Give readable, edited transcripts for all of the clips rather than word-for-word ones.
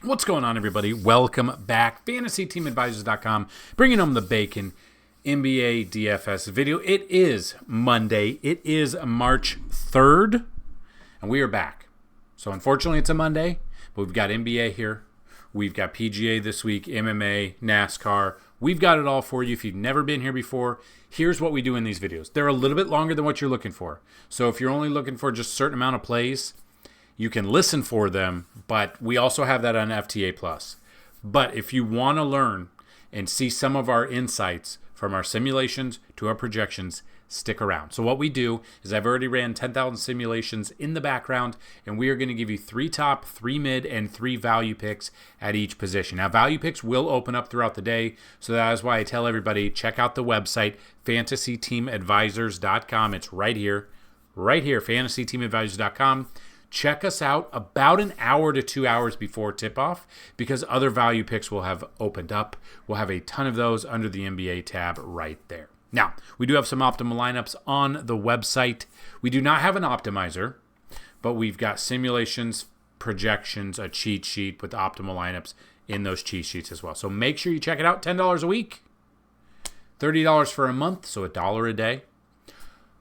What's going on, everybody? Welcome back. FantasyTeamAdvisors.com, bringing home the bacon. NBA DFS video. It is Monday. It is March 3rd, and we are back. So unfortunately, it's a Monday, but we've got NBA here. We've got PGA this week, MMA, NASCAR. We've got it all for you. If you've never been here before, here's what we do in these videos. They're a little bit longer than what you're looking for. So if you're only looking for just a certain amount of plays, you can listen for them, but we also have that on FTA Plus. But if you want to learn and see some of our insights from our simulations to our projections, stick around. So what we do is I've already ran 10,000 simulations in the background, and we are going to give you 3 top, 3 mid, and 3 value picks at each position. Now, value picks will open up throughout the day, so that is why I tell everybody, check out the website, FantasyTeamAdvisors.com. It's right here, FantasyTeamAdvisors.com. Check us out about an hour to 2 hours before tip-off because other value picks will have opened up. We'll have a ton of those under the NBA tab right there. Now, we do have some optimal lineups on the website. We do not have an optimizer, but we've got simulations, projections, a cheat sheet with optimal lineups in those cheat sheets as well. So make sure you check it out. $10 a week, $30 for a month, so $1 a day,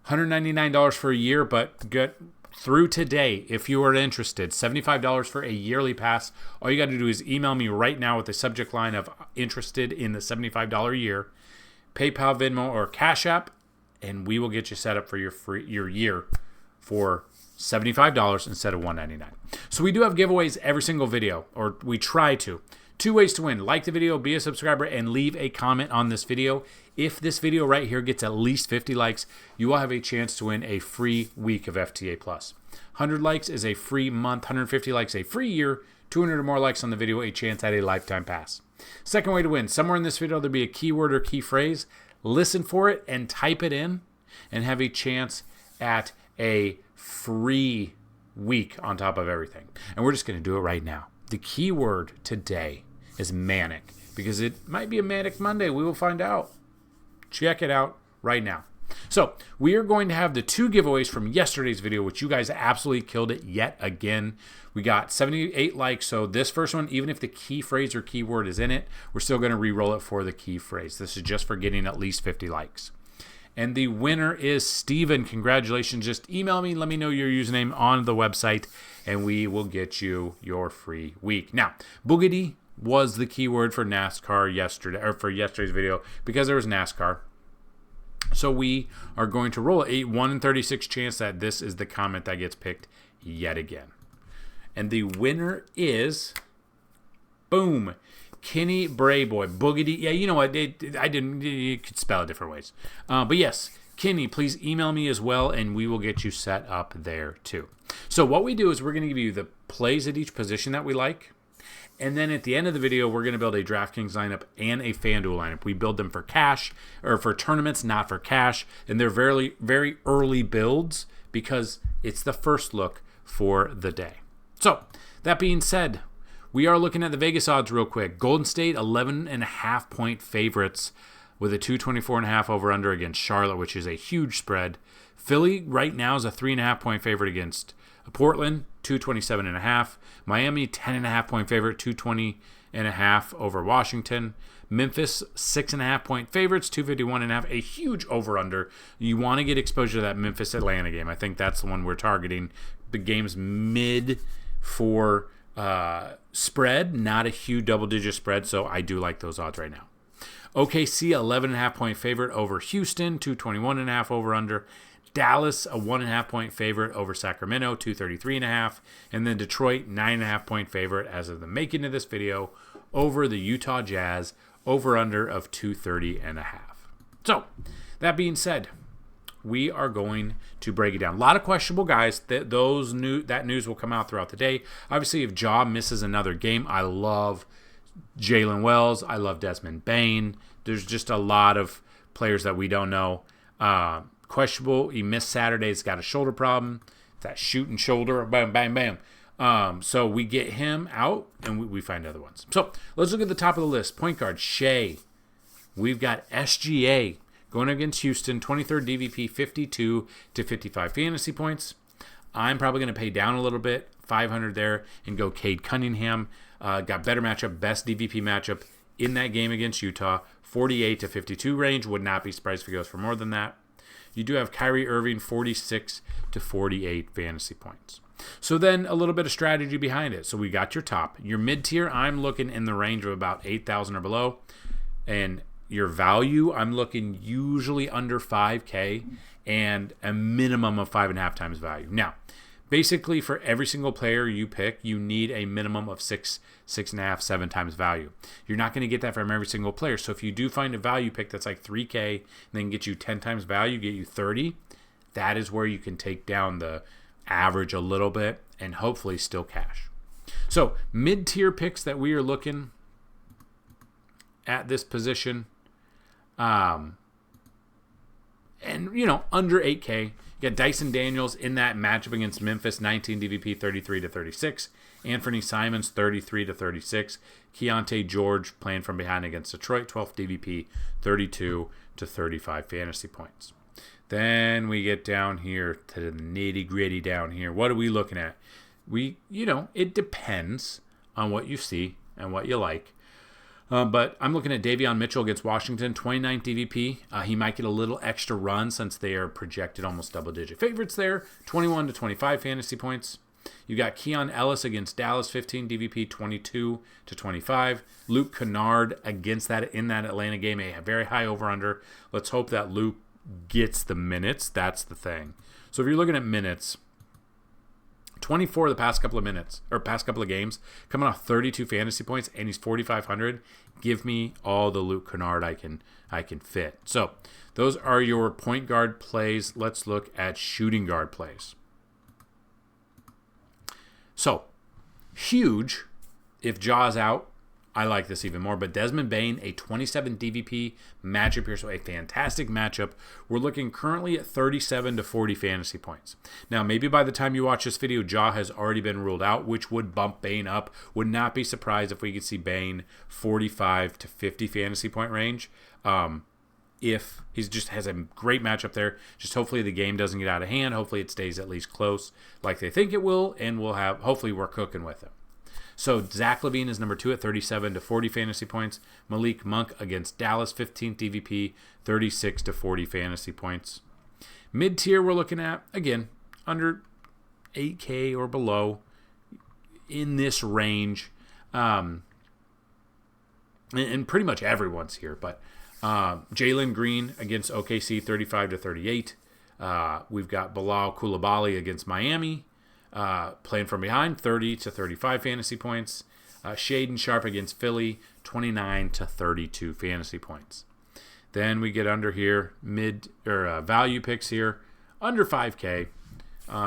$199 for a year, but get through today, if you are interested, $75 for a yearly pass. All you got to do is email me right now with the subject line of interested in the $75 a year, PayPal, Venmo, or Cash App, and we will get you set up for your year for $75 instead of $199. So we do have giveaways every single video, or we try to. 2 ways to win. Like the video, be a subscriber, and leave a comment on this video. If this video right here gets at least 50 likes, you will have a chance to win a free week of FTA Plus. 100 likes is a free month, 150 likes a free year, 200 or more likes on the video, a chance at a lifetime pass. Second way to win. Somewhere in this video, there'll be a keyword or key phrase. Listen for it and type it in and have a chance at a free week on top of everything. And we're just going to do it right now. The keyword today is manic because it might be a manic Monday. We will find out. Check it out right now. So we are going to have the 2 giveaways from yesterday's video, which you guys absolutely killed it yet again. We got 78 likes. So this first one, even if the key phrase or keyword is in it, we're still going to re-roll it for the key phrase. This is just for getting at least 50 likes. And the winner is Steven. Congratulations. Just email me. Let me know your username on the website, and we will get you your free week. Now, boogity was the keyword for NASCAR yesterday, or for yesterday's video, because there was NASCAR. So we are going to roll a 1 in 36 chance that this is the comment that gets picked yet again. And the winner is, boom, Kenny Brayboy. Boogity. Yeah, you know what? You could spell it different ways. But yes, Kenny, please email me as well, and we will get you set up there too. So what we do is we're going to give you the plays at each position that we like. And then at the end of the video, we're going to build a DraftKings lineup and a FanDuel lineup. We build them for cash, or for tournaments, not for cash. And they're very, very early builds because it's the first look for the day. So that being said, we are looking at the Vegas odds real quick. Golden State, 11.5 point favorites with a 224.5 over under against Charlotte, which is a huge spread. Philly right now is a 3.5 point favorite against Portland, 227.5. Miami, 10.5 point favorite, 220.5 over Washington. Memphis, 6.5 point favorites, 251.5. A huge over under. You want to get exposure to that Memphis Atlanta game. I think that's the one we're targeting. The game's mid for spread, not a huge double-digit spread, so I do like those odds right now. OKC, 11.5 point favorite over Houston, 221.5 over under. Dallas, a 1.5 point favorite over Sacramento, 233.5. And then Detroit, 9.5 point favorite as of the making of this video over the Utah Jazz, over under of 230.5. So that being said, we are going to break it down. A lot of questionable guys. That news will come out throughout the day. Obviously, if Ja misses another game, I love Jalen Wells. I love Desmond Bane. There's just a lot of players that we don't know. Questionable. He missed Saturday. He's got a shoulder problem. That shooting shoulder. Bam, bam, bam. So we get him out, and we find other ones. So let's look at the top of the list. Point guard, Shea. We've got SGA. Going against Houston, 23rd DVP, 52 to 55 fantasy points. I'm probably going to pay down a little bit, 500 there and go Cade Cunningham. Got better matchup, best DVP matchup in that game against Utah. 48 to 52 range. Would not be surprised if he goes for more than that. You do have Kyrie Irving, 46 to 48 fantasy points. So then a little bit of strategy behind it. So we got your top. Your mid-tier, I'm looking in the range of about 8,000 or below. And your value, I'm looking usually under 5K and a minimum of 5.5 times value. Now, basically for every single player you pick, you need a minimum of 6.5, 7 times value. You're not going to get that from every single player. So if you do find a value pick that's like 3K and then get you 10 times value, get you 30, that is where you can take down the average a little bit and hopefully still cash. So mid-tier picks that we are looking at this position, and under 8K, you got Dyson Daniels in that matchup against Memphis, 19 DVP, 33 to 36. Anthony Simons, 33 to 36. Keontae George playing from behind against Detroit, 12th DVP, 32 to 35 fantasy points. Then we get down here to the nitty gritty down here. What are we looking at? It depends on what you see and what you like. But I'm looking at Davion Mitchell against Washington, 29 DVP. He might get a little extra run since they are projected almost double-digit favorites there. 21 to 25 fantasy points. You got Keon Ellis against Dallas, 15 DVP, 22 to 25. Luke Kennard against that in that Atlanta game, a very high over/under. Let's hope that Luke gets the minutes. That's the thing. So if you're looking at minutes, 24 the past couple of games, coming off 32 fantasy points, and he's 4,500. Give me all the Luke Kennard I can fit. So those are your point guard plays. Let's look at shooting guard plays. So huge if Ja's out. I like this even more, but Desmond Bane, a 27 DVP matchup here, so a fantastic matchup. We're looking currently at 37 to 40 fantasy points. Now, maybe by the time you watch this video, Ja has already been ruled out, which would bump Bane up. Would not be surprised if we could see Bane 45 to 50 fantasy point range. If he just has a great matchup there, just hopefully the game doesn't get out of hand. Hopefully it stays at least close like they think it will, and hopefully we're cooking with it. So Zach LaVine is number 2 at 37 to 40 fantasy points. Malik Monk against Dallas, 15th DVP, 36 to 40 fantasy points. Mid-tier we're looking at, again, under 8K or below in this range. And pretty much everyone's here, but Jalen Green against OKC, 35 to 38. We've got Bilal Coulibaly against Miami. Playing from behind, 30 to 35 fantasy points. Shaedon Sharpe against Philly, 29 to 32 fantasy points. Then we get under here, value picks here, under 5K.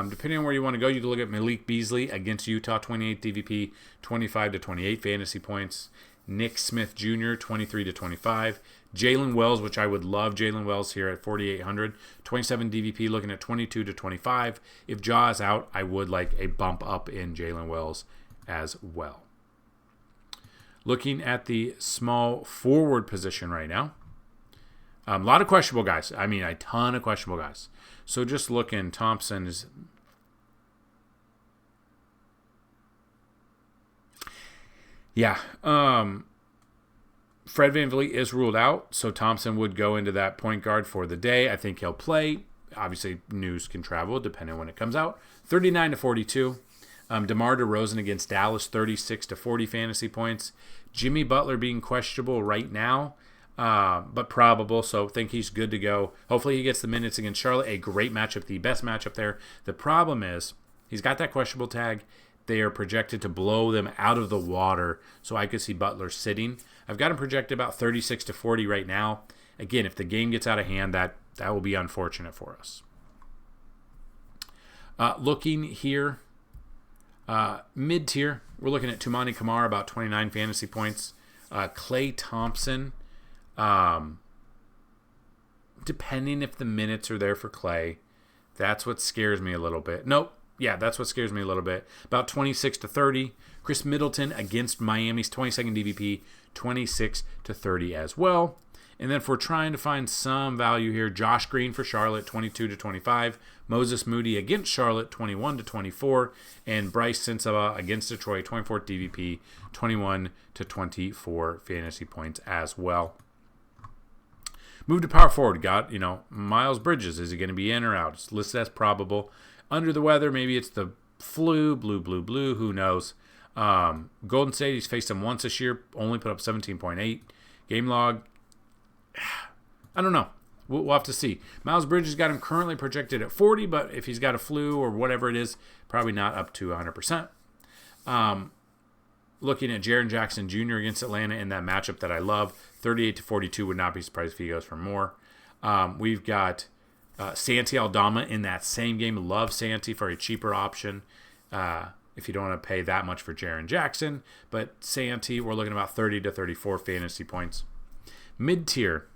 Depending on where you want to go, you can look at Malik Beasley against Utah, 28 DVP, 25 to 28 fantasy points. Nick Smith Jr., 23 to 25. Jalen Wells, which I would love Jalen Wells here at 4,800. 27 DVP, looking at 22 to 25. If Ja is out, I would like a bump up in Jalen Wells as well. Looking at the small forward position right now. A lot of questionable guys. I mean, a ton of questionable guys. So just looking, Thompson is... Yeah. Fred VanVleet is ruled out, so Thompson would go into that point guard for the day. I think he'll play. Obviously, news can travel depending on when it comes out. 39 to 42. DeMar DeRozan against Dallas, 36 to 40 fantasy points. Jimmy Butler being questionable right now, but probable, so think he's good to go. Hopefully he gets the minutes against Charlotte. A great matchup, the best matchup there. The problem is he's got that questionable tag. They are projected to blow them out of the water, so I could see Butler sitting. I've got him projected about 36 to 40 right now. Again, if the game gets out of hand, that will be unfortunate for us. Looking here, mid-tier, we're looking at Toumani Camara, about 29 fantasy points. Klay Thompson, depending if the minutes are there for Klay, that's what scares me a little bit. Nope. Yeah, that's what scares me a little bit. About 26 to 30. Chris Middleton against Miami's 22nd DVP, 26 to 30 as well. And then if we're trying to find some value here, Josh Green for Charlotte, 22-25. Moses Moody against Charlotte, 21-24. And Bryce Sensabaugh against Detroit, 24 DVP, 21-24 fantasy points as well. Move to power forward. Got, Miles Bridges. Is he going to be in or out? It's listed as probable. Under the weather, maybe it's the flu, blue. Who knows? Golden State, he's faced them once this year. Only put up 17.8. Game log, I don't know. We'll have to see. Miles Bridges got him currently projected at 40, but if he's got a flu or whatever it is, probably not up to 100%. Looking at Jaren Jackson Jr. against Atlanta in that matchup that I love, 38-42, would not be surprised if he goes for more. We've got Santi Aldama in that same game. Love Santi for a cheaper option if you don't want to pay that much for Jaren Jackson. But Santi, we're looking at about 30-34 fantasy points. Mid-tier,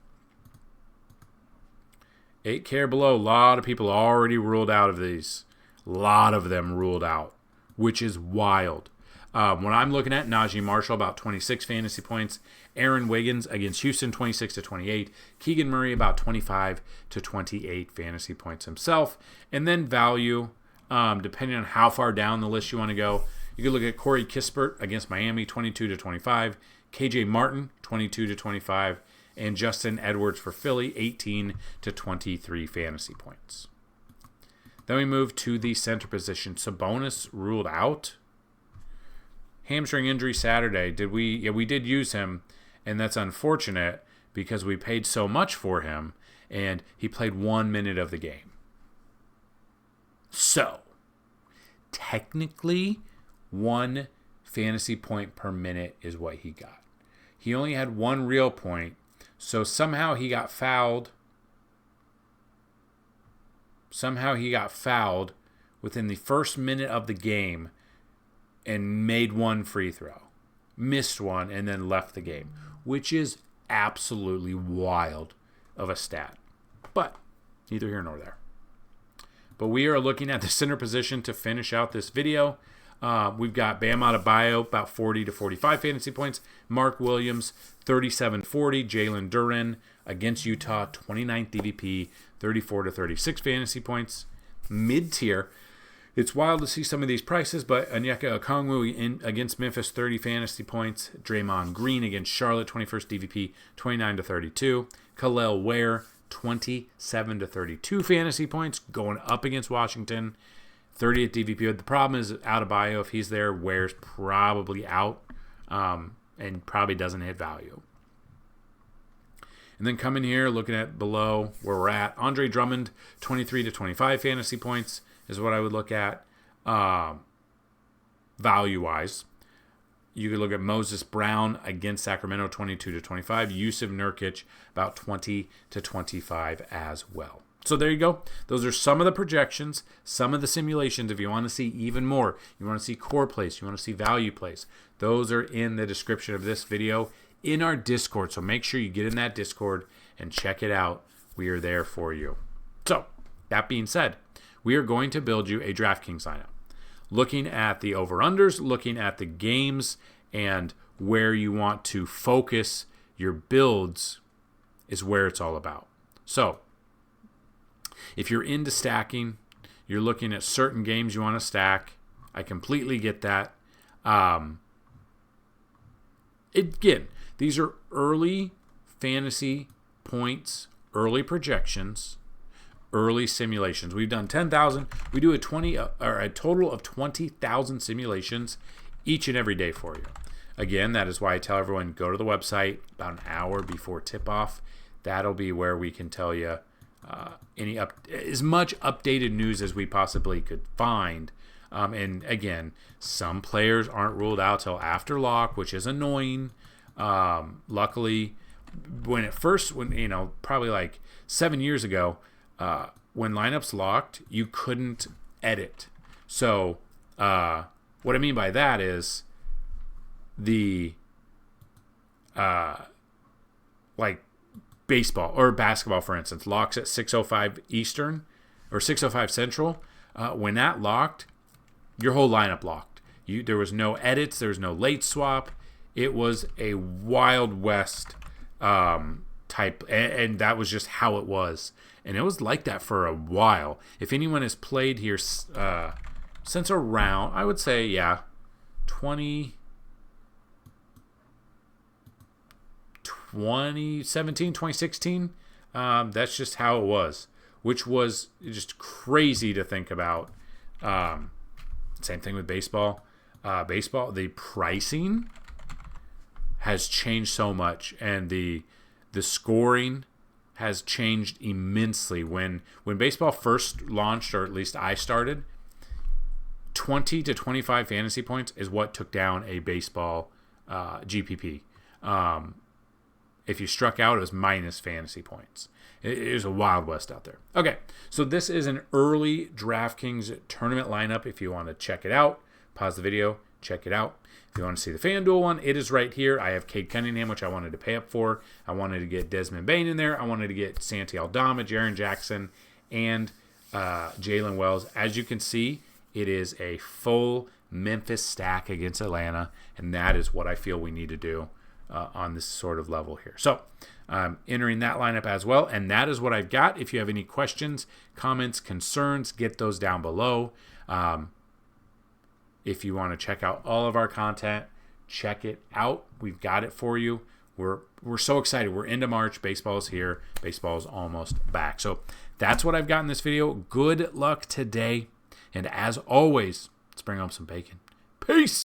8K or below, a lot of people already ruled out of these. A lot of them ruled out, which is wild. When I'm looking at Najee Marshall, about 26 fantasy points. Aaron Wiggins against Houston, 26-28. Keegan Murray, about 25-28 fantasy points himself. And then value, depending on how far down the list you want to go. You could look at Corey Kispert against Miami, 22-25. KJ Martin, 22-25. And Justin Edwards for Philly, 18-23 fantasy points. Then we move to the center position. Sabonis ruled out. Hamstring injury Saturday. We did use him, and that's unfortunate because we paid so much for him, and he played 1 minute of the game. So, technically, 1 fantasy point per minute is what he got. He only had 1 real point, so somehow he got fouled. Within the first minute of the game and made 1 free throw. Missed 1 and then left the game, which is absolutely wild of a stat. But neither here nor there. But we are looking at the center position to finish out this video. We've got Bam Adebayo, about 40-45 fantasy points. Mark Williams, 37-40. Jalen Duren against Utah, 29th DVP, 34-36 fantasy points. Mid-tier, it's wild to see some of these prices, but Onyeka Okongwu against Memphis, 30 fantasy points. Draymond Green against Charlotte, 21st DVP, 29-32. Khalil Ware, 27-32 fantasy points, going up against Washington. 30th DVP. But the problem is Adebayo, if he's there, Ware's probably out and probably doesn't hit value. And then coming here, looking at below where we're at, Andre Drummond, 23-25 fantasy points is what I would look at value-wise. You could look at Moses Brown against Sacramento, 22-25. Yusuf Nurkic, about 20-25 as well. So there you go. Those are some of the projections, some of the simulations. If you want to see even more, you want to see core plays, you want to see value plays, those are in the description of this video in our Discord. So make sure you get in that Discord and check it out. We are there for you. So that being said, we are going to build you a DraftKings lineup. Looking at the over-unders, looking at the games, and where you want to focus your builds is where it's all about. So if you're into stacking, you're looking at certain games you want to stack, I completely get that. Again, these are early fantasy points, early projections, early simulations. We've done 10,000. We do a total of 20,000 simulations each and every day for you. Again, that is why I tell everyone, go to the website about an hour before tip-off. That'll be where we can tell you as much updated news as we possibly could find. And again, some players aren't ruled out till after lock, which is annoying. Luckily, probably like 7 years ago, when lineups locked, you couldn't edit. So what I mean by that is the like baseball or basketball, for instance, locks at 6:05 Eastern or 6:05 Central. When that locked, your whole lineup locked. There was no edits. There was no late swap. It was a Wild West type, and that was just how it was. And it was like that for a while. If anyone has played here since around, I would say, 2017, 2016, that's just how it was, which was just crazy to think about. Same thing with baseball. The pricing has changed so much, and the scoring has changed immensely. When baseball first launched, or at least I started, 20 to 25 fantasy points is what took down a baseball GPP. If you struck out, it was minus fantasy points. It was a wild west out there. Okay, so this is an early DraftKings tournament lineup. If you want to check it out, pause the video, check it out. If you want to see the FanDuel one, it is right here. I have Cade Cunningham, which I wanted to pay up for. I wanted to get Desmond Bain in there. I wanted to get Santi Aldama, Jaren Jackson, and Jalen Wells. As you can see, it is a full Memphis stack against Atlanta, and that is what I feel we need to do on this sort of level here. So I'm entering that lineup as well, and that is what I've got. If you have any questions, comments, concerns, get those down below. If you want to check out all of our content, check it out. We've got it for you. We're so excited. We're into March. Baseball is here. Baseball is almost back. So that's what I've got in this video. Good luck today. And as always, let's bring home some bacon. Peace.